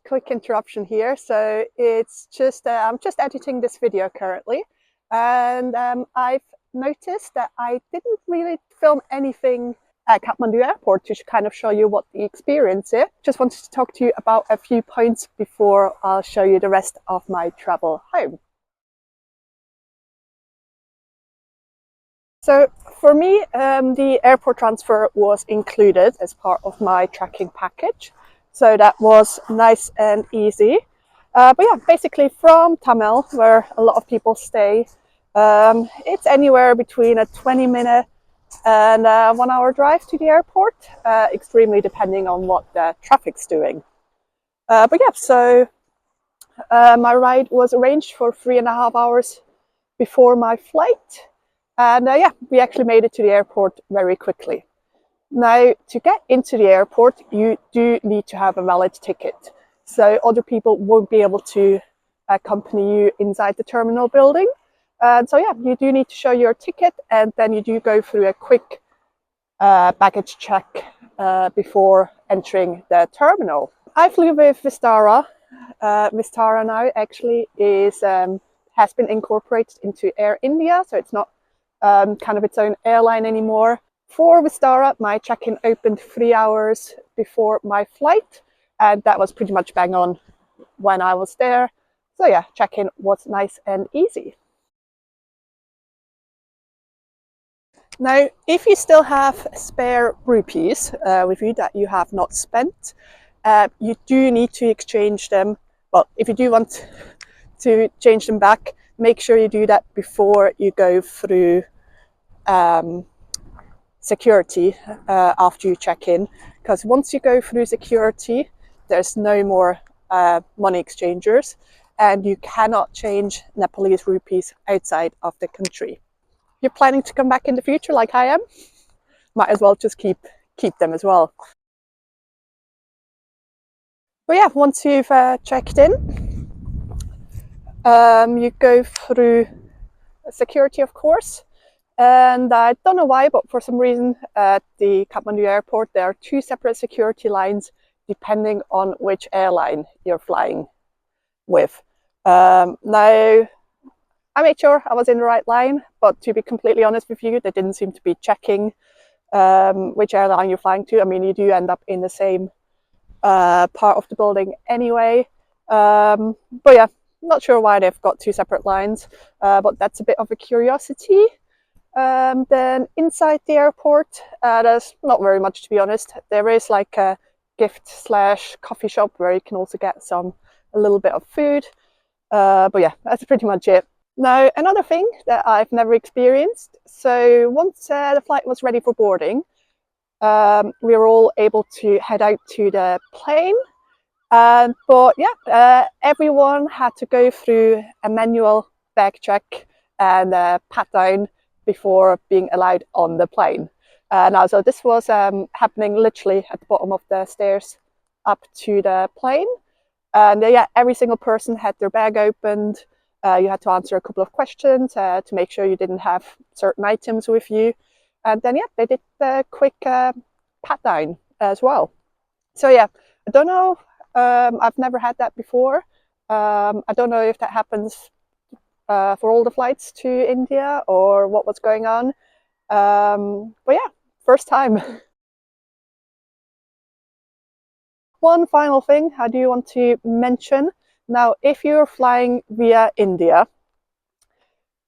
quick interruption here. So it's just I'm just editing this video currently, and I've noticed that I didn't really film anything at Kathmandu airport to kind of show you what the experience is. Just wanted to talk to you about a few points before I'll show you the rest of my travel home. So for me, the airport transfer was included as part of my tracking package. So that was nice and easy. But yeah, basically from Tamil, where a lot of people stay, it's anywhere between a 20-minute and a 1-hour drive to the airport, extremely depending on what the traffic's doing. But yeah, so my ride was arranged for 3.5 hours before my flight. And yeah, we actually made it to the airport very quickly. Now, to get into the airport, you do need to have a valid ticket. So other people won't be able to accompany you inside the terminal building. So yeah, you do need to show your ticket, and then you do go through a quick baggage check before entering the terminal. I flew with Vistara. Vistara now actually has been incorporated into Air India, so it's not kind of its own airline anymore. For Vistara, my check-in opened 3 hours before my flight, and that was pretty much bang on when I was there. So yeah, check-in was nice and easy. Now, if you still have spare rupees with you that you have not spent, you do need to exchange them. Well, if you do want to change them back, make sure you do that before you go through security after you check in, because once you go through security, there's no more money exchangers, and you cannot change Nepalese rupees outside of the country. You're planning to come back in the future like I am? Might as well just keep them as well. But yeah, once you've checked in, you go through security, of course. And I don't know why, but for some reason at the Kathmandu airport, there are 2 separate security lines depending on which airline you're flying with. Now, I made sure I was in the right line, but to be completely honest with you, they didn't seem to be checking which airline you're flying to. I mean, you do end up in the same part of the building anyway. But yeah, not sure why they've got 2 separate lines, but that's a bit of a curiosity. Then inside the airport, there's not very much, to be honest. There is like a gift/coffee shop where you can also get a little bit of food. But yeah, that's pretty much it. Now, another thing that I've never experienced. So once the flight was ready for boarding, we were all able to head out to the plane. But yeah, everyone had to go through a manual bag check and pat down before being allowed on the plane. Now, so this was happening literally at the bottom of the stairs up to the plane. And yeah, every single person had their bag opened. You had to answer a couple of questions to make sure you didn't have certain items with you. And then yeah, they did the quick pat down as well. So yeah, I don't know. I've never had that before. I don't know if that happens for all the flights to India or what was going on. But yeah, first time. One final thing I do want to mention. Now, if you're flying via India,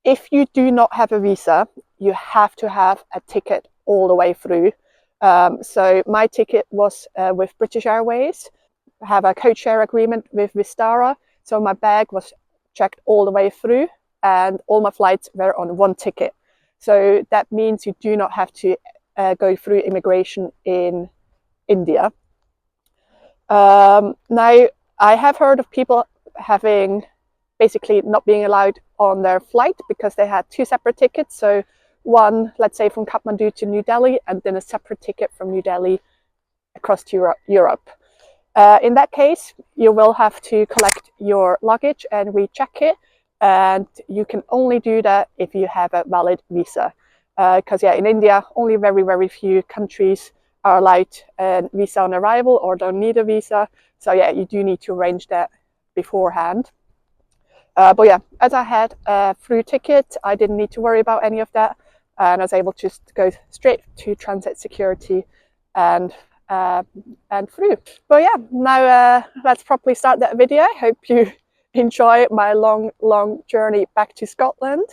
if you do not have a visa, you have to have a ticket all the way through. So my ticket was with British Airways. I have a code share agreement with Vistara. So my bag was checked all the way through, and all my flights were on one ticket. So that means you do not have to go through immigration in India. Now, I have heard of people having basically not being allowed on their flight because they had 2 separate tickets. So one, let's say from Kathmandu to New Delhi, and then a separate ticket from New Delhi across to Europe. In that case, you will have to collect your luggage and recheck it. And you can only do that if you have a valid visa. Because yeah, in India, only very, very few countries are allowed a visa on arrival or don't need a visa. So yeah, you do need to arrange that beforehand. But yeah, as I had a through ticket, I didn't need to worry about any of that, and I was able to just go straight to transit security and through. But yeah, now let's properly start that video. Hope you enjoy my long journey back to Scotland.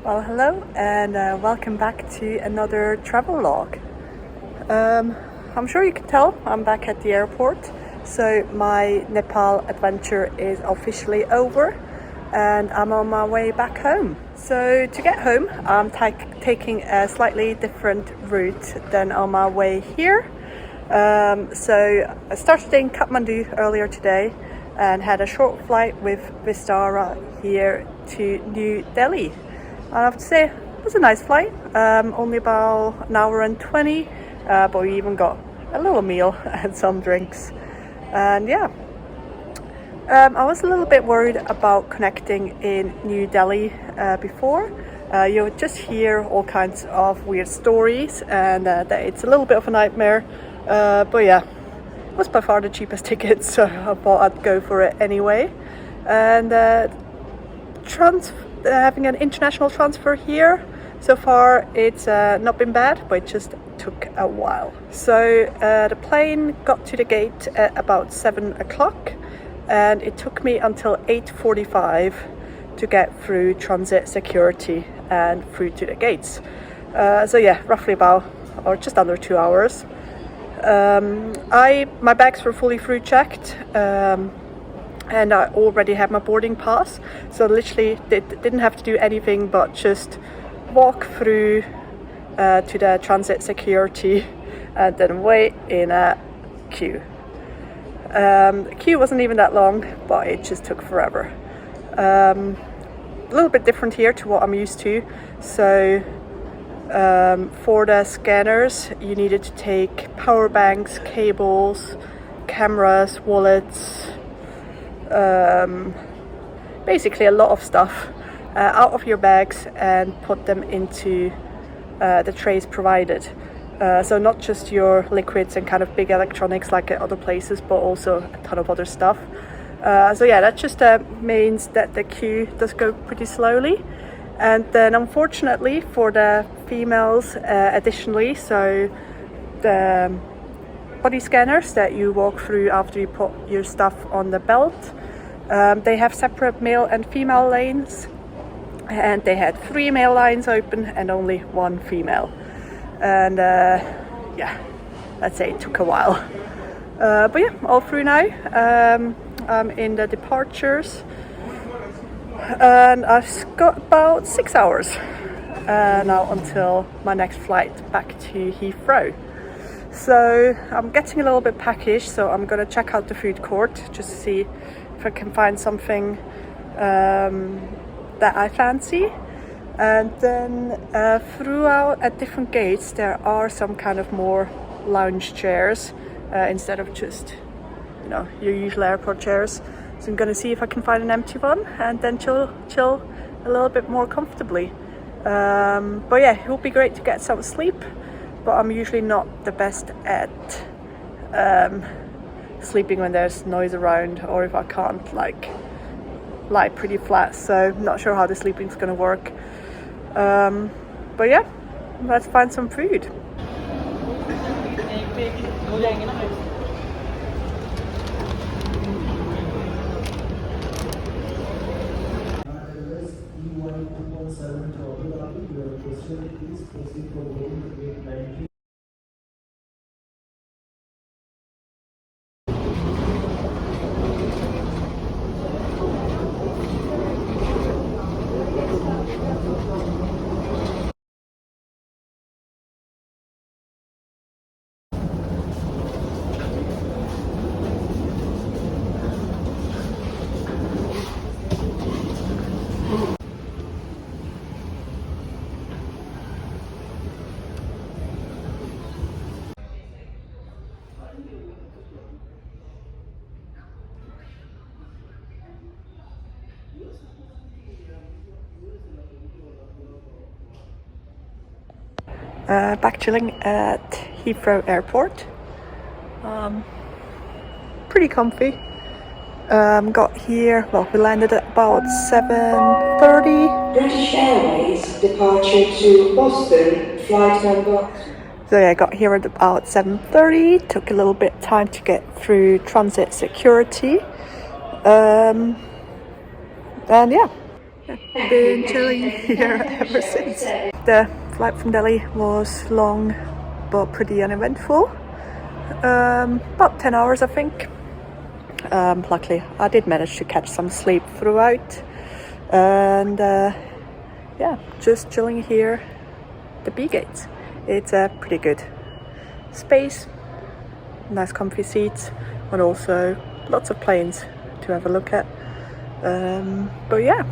Well, hello and welcome back to another travel log. I'm sure you can tell I'm back at the airport, so my Nepal adventure is officially over and I'm on my way back home. So to get home, I'm taking a slightly different route than on my way here. So I started in Kathmandu earlier today and had a short flight with Vistara here to New Delhi. I have to say, it was a nice flight, only about an hour and 20, but we even got a little meal and some drinks. And yeah, I was a little bit worried about connecting in New Delhi before. You would just hear all kinds of weird stories and that it's a little bit of a nightmare. But yeah, it was by far the cheapest ticket, so I thought I'd go for it anyway. And having an international transfer here, so far it's not been bad, but it just took a while. So the plane got to the gate at about 7 o'clock and it took me until 8:45 to get through transit security and through to the gates. So yeah, roughly about, or just under 2 hours. My bags were fully through checked. And I already had my boarding pass, so literally didn't have to do anything but just walk through to the transit security and then wait in a queue. The queue wasn't even that long, but it just took forever. A little bit different here to what I'm used to. So for the scanners you needed to take power banks, cables, cameras, wallets, basically a lot of stuff out of your bags and put them into the trays provided. So not just your liquids and kind of big electronics like at other places, but also a ton of other stuff. So yeah, that just means that the queue does go pretty slowly. And then unfortunately for the females, additionally, so the body scanners that you walk through after you put your stuff on the belt, they have separate male and female lanes, and they had 3 male lines open and only 1 female. And yeah, I'd say it took a while, but yeah, all through now. I'm in the departures and I've got about 6 hours now until my next flight back to Heathrow. So I'm getting a little bit peckish, so I'm gonna check out the food court just to see if I can find something that I fancy. And then throughout at different gates there are some kind of more lounge chairs instead of just, you know, your usual airport chairs. So I'm gonna see if I can find an empty one and then chill a little bit more comfortably. But yeah, it would be great to get some sleep, but I'm usually not the best at sleeping when there's noise around, or if I can't like lie pretty flat, so I'm not sure how the sleeping's gonna work. But yeah, let's find some food. Back chilling at Heathrow Airport. Pretty comfy. Got here, well, we landed at about 7:30. British Airways departure to Boston, flight number. So yeah, I got here at about 7:30. Took a little bit of time to get through transit security. And yeah, been chilling here ever since. The flight from Delhi was long but pretty uneventful. About 10 hours, I think. Luckily, I did manage to catch some sleep throughout. And yeah, just chilling here, the B gates. It's a pretty good space, nice comfy seats, and also lots of planes to have a look at. But yeah,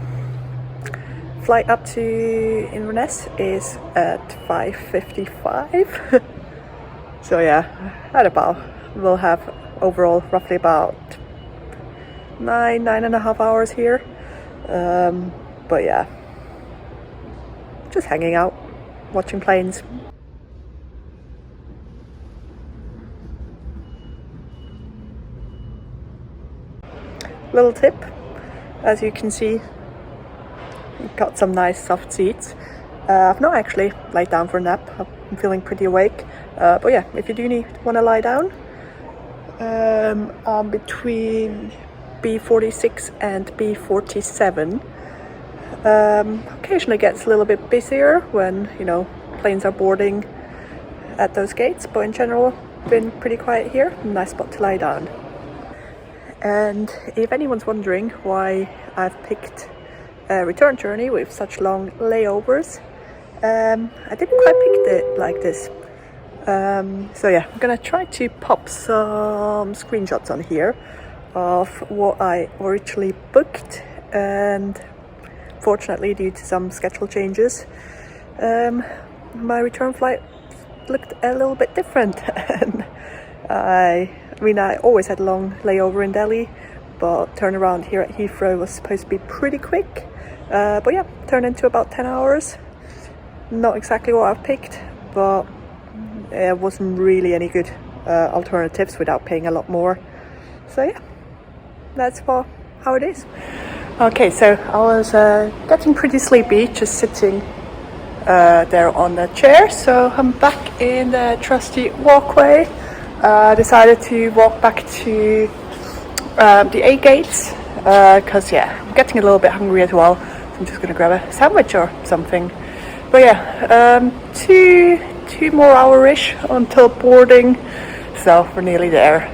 flight up to Inverness is at 5:55. So yeah, at about we'll have overall roughly about 9.5 hours here. But yeah, just hanging out, watching planes. Little tip, as you can see, we've got some nice soft seats. I've not actually laid down for a nap. I'm feeling pretty awake. But yeah, if you do want to lie down, I'm between B46 and B47. Occasionally gets a little bit busier when, you know, planes are boarding at those gates, but in general, been pretty quiet here. Nice spot to lie down. And if anyone's wondering why I've picked a return journey with such long layovers, I didn't quite pick it like this. So yeah, I'm gonna try to pop some screenshots on here of what I originally booked, and fortunately, due to some schedule changes, my return flight looked a little bit different. And I mean, I always had a long layover in Delhi, but turnaround here at Heathrow was supposed to be pretty quick. But yeah, turned into about 10 hours. Not exactly what I've picked, but it wasn't really any good alternatives without paying a lot more. So yeah, that's how it is. Okay, so I was getting pretty sleepy just sitting there on the chair, so I'm back in the trusty walkway. Decided to walk back to the A gates because yeah, I'm getting a little bit hungry as well, so I'm just gonna grab a sandwich or something. But yeah, two more hour-ish until boarding, so we're nearly there.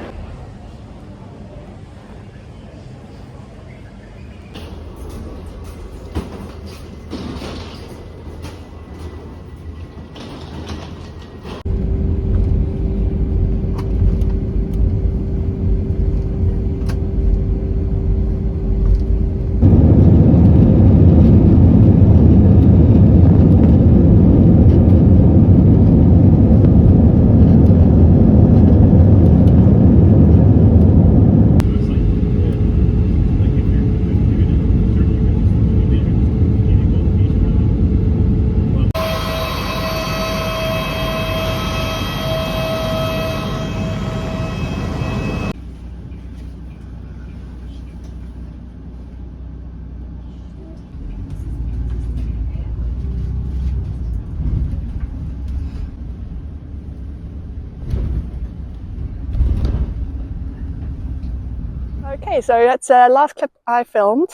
Okay, so that's the last clip I filmed.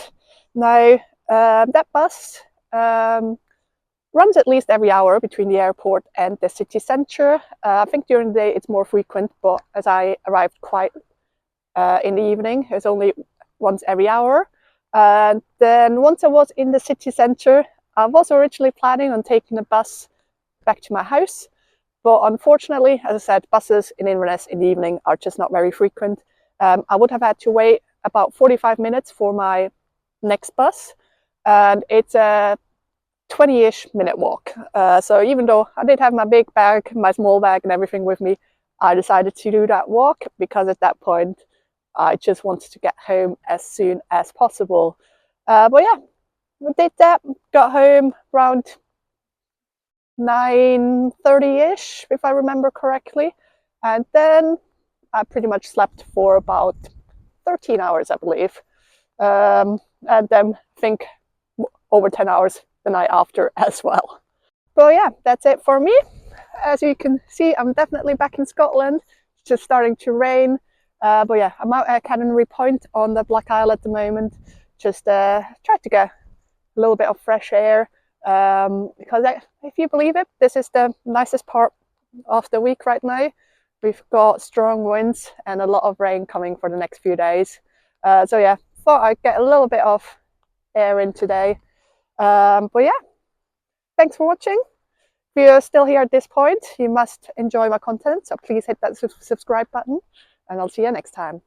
Now, that bus runs at least every hour between the airport and the city centre. I think during the day it's more frequent, but as I arrived quite in the evening, it's only once every hour. And then once I was in the city centre, I was originally planning on taking a bus back to my house. But unfortunately, as I said, buses in Inverness in the evening are just not very frequent. I would have had to wait about 45 minutes for my next bus, and it's a 20-ish minute walk. So even though I did have my big bag, my small bag and everything with me, I decided to do that walk because at that point, I just wanted to get home as soon as possible. But yeah, we did that, got home around 9:30-ish, if I remember correctly. And then I pretty much slept for about 13 hours, I believe. And then I think over 10 hours the night after as well. But yeah, that's it for me. As you can see, I'm definitely back in Scotland. It's just starting to rain. But yeah, I'm out at Canonry Point on the Black Isle at the moment. Just try to get a little bit of fresh air. Because if you believe it, this is the nicest part of the week right now. We've got strong winds and a lot of rain coming for the next few days. So yeah, thought I'd get a little bit of air in today. But yeah, thanks for watching. If you're still here at this point, you must enjoy my content, so please hit that subscribe button, and I'll see you next time.